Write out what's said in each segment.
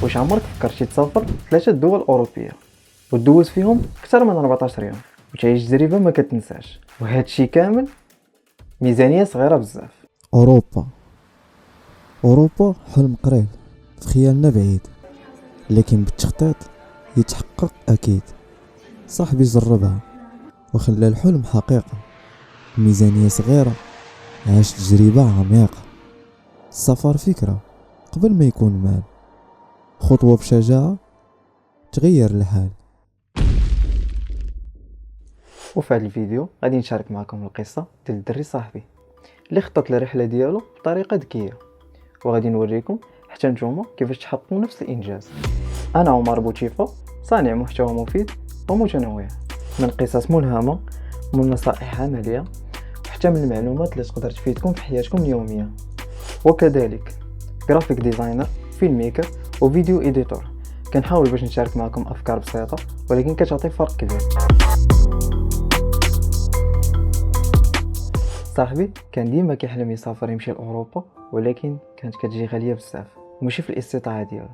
واش عمرك فكرتي تسافر 3 دول أوروبية وتدوز فيهم أكثر من 14 يوم وتعيش تجربة ما كتنساش، وهذا الشيء كامل ميزانية صغيرة بزاف؟ أوروبا. أوروبا حلم قريب في خيالنا بعيد، لكن بالتخطيط يتحقق أكيد. صاحبي جربها وخلى الحلم حقيقة. ميزانية صغيرة، عاش تجربة عميقة. السفر فكرة قبل ما يكون مال، خطوة بشجاعة تغير الحال. وفي هذا الفيديو غادي نشارك معكم القصة ديال الدري صاحبي اللي خطط الرحلة ديالو بطريقة ذكية، وغادي نوريكم حتى نتوما كيفاش تحققوا نفس الإنجاز. أنا عمر بوتشيفا، صانع محتوى مفيد ومتنوع، من قصص ملهمة، من نصائح عملية، وحتى من المعلومات اللي تقدر تفيدكم في حياتكم اليومية. وكذلك جرافيك ديزاينر، فيلم ميكر، وفيديو إديتور. كنحاول باش نشارك معكم أفكار بسيطة ولكن كتعطي فرق كبير. صاحبي كان ديما كيحلم يسافر يمشي لأوروبا، ولكن كانت كتجي غالية بزاف وماشي في الاستطاعة ديالو.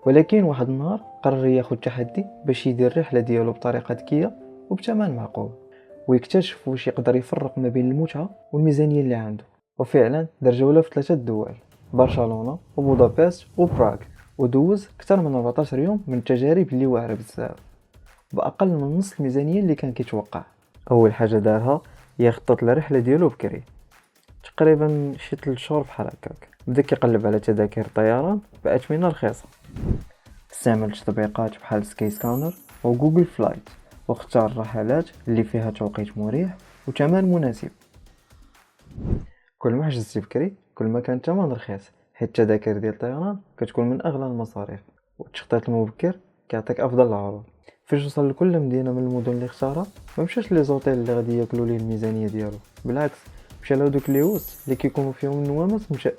ولكن واحد النهار قرر ياخد تحدي باش يدير الرحلة ديالو بطريقة ذكية وبثمن معقول، ويكتشف واش يقدر يفرق ما بين المتعة والميزانية اللي عنده. وفعلا دار جولة في 3 دول: برشلونة وبودابست وبراغ، ودوز أكثر من 14 يوم من التجارب اللي واعرة بزاف بأقل من نص الميزانية اللي كان كيتوقع. أول حاجة دارها هي يخطط للرحلة ديالو بكري، تقريبا شي 3 شهور بحال هكاك. بدا كيقلب على تذاكر الطيران بأثمنة رخيصة، استعمل تطبيقات بحال سكاي سكانر وجوجل فلايت، واختار الرحلات اللي فيها توقيت مريح وثمن مناسب. كل ما حجزتي بكري كل ما كان الثمن رخيص، حيت التذاكر ديال الطيران كتكون من اغلى المصاريف، والتخطيط المبكر كيعطيك افضل العروض. فاش وصل لكل مدينه من المدن اللي اختارها ما مشاش لي زوطيل اللي غادي ياكلوا ليه الميزانيه ديالو، بالعكس مشى لهادوك لي هوس اللي كيكونوا فيهم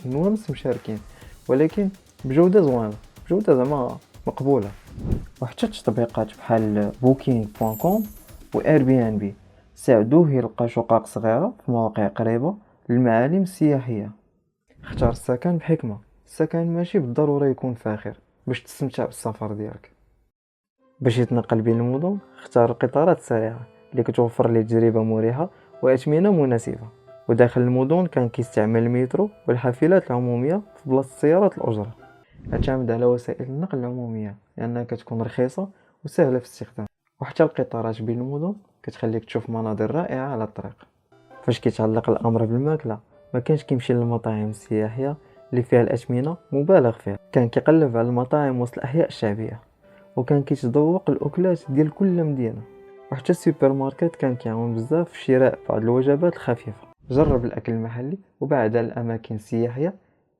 النوامس مشاركين، ولكن بجوده زوينه، بجوده زعما مقبوله. وحتى تطبيقات بحال booking.com و Airbnb ساعدوه يلقى شقق صغيرة في مواقع قريبة للمعالم السياحية. اختار السكن بحكمة، السكن ماشي بالضرورة يكون فاخر باش تستمتع بالسفر ديالك. باش يتنقل بين المدن اختار القطارات السريعة اللي كتوفر ليه تجربة مريحة وأثمنة مناسبة. وداخل المدن كان كيستعمل المترو والحافلات العمومية في بلاصة سيارات الأجرة. اعتمد على وسائل النقل العمومية لأنها كتكون رخيصة وسهلة في الاستخدام، وحتى القطارات بين المدن كتخليك تشوف مناظر رائعة على الطريق. فاش كيتعلق الأمر بالماكلة ما كانش كيمشي للمطاعم السياحية اللي فيها الأثمنة مبالغ فيها، كان كيقلب على المطاعم وسط الأحياء الشعبية، وكان كيتذوق الأكلات ديال كل مدينة. وحتى السوبر ماركت كان كيعاون بزاف في شراء بعض الوجبات الخفيفة. جرب الأكل المحلي وبعد على الأماكن السياحية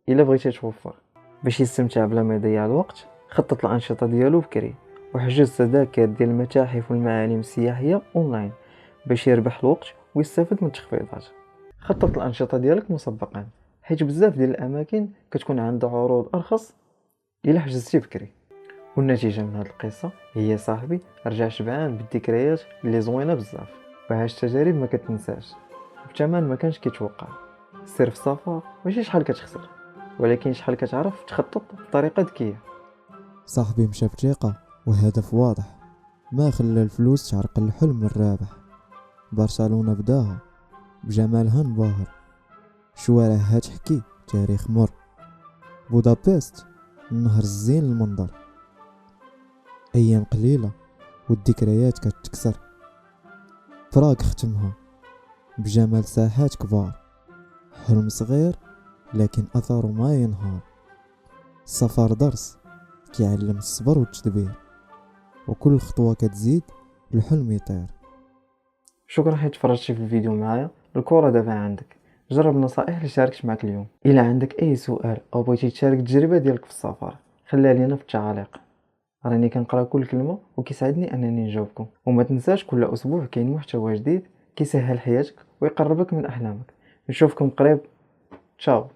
إلا بغيتي توفر. باش يستمتع بلا ما يضيع الوقت خطط الأنشطة ديالو بكري، وحجز تذاكر ديال المتاحف والمعالم السياحية أونلاين باش يربح الوقت ويستافد من التخفيضات. خطط الأنشطة ديالك مسبقا، حيت بزاف ديال الأماكن كتكون عندها عروض أرخص إلا حجزتي بكري. والنتيجة من هاد القصة هي صاحبي رجع شبعان بالذكريات اللي زوينة بزاف، وعاش تجارب ما كتنساش بثمن ما كانش كيتوقع. السر في السفر ماشي شحال كتخسر، ولكن شحال كتعرف تخطط بطريقة ذكية. صاحبي مشى بثقة وهدف واضح، ما خلى الفلوس تعرقل الحلم الرابح. برشلونة بداها بجمالها انبهر، شوارعها تحكي تاريخ مر. بودابست النهر الزين المنظر، أيام قليلة والذكريات كتكسر. براغ ختمها بجمال ساحات كبار، حلم صغير لكن أثره ما ينهار. السفر درس كيعلم الصبر والتدبير، وكل خطوة كتزيد الحلم يطير. شكرا حيت تفرجتي في الفيديو معايا. الكرة دابا عندك، جرب النصائح اللي شاركت معك اليوم. إلا عندك أي سؤال أو بغيتي تشارك التجربة ديالك في السفر خليها لينا في التعاليق، راني كنقرا كل كلمة وكيسعدني أنني نجاوبكم. وما تنساش كل أسبوع كاين محتوى جديد كيسهل حياتك ويقربك من أحلامك. نشوفكم قريب، تشاو.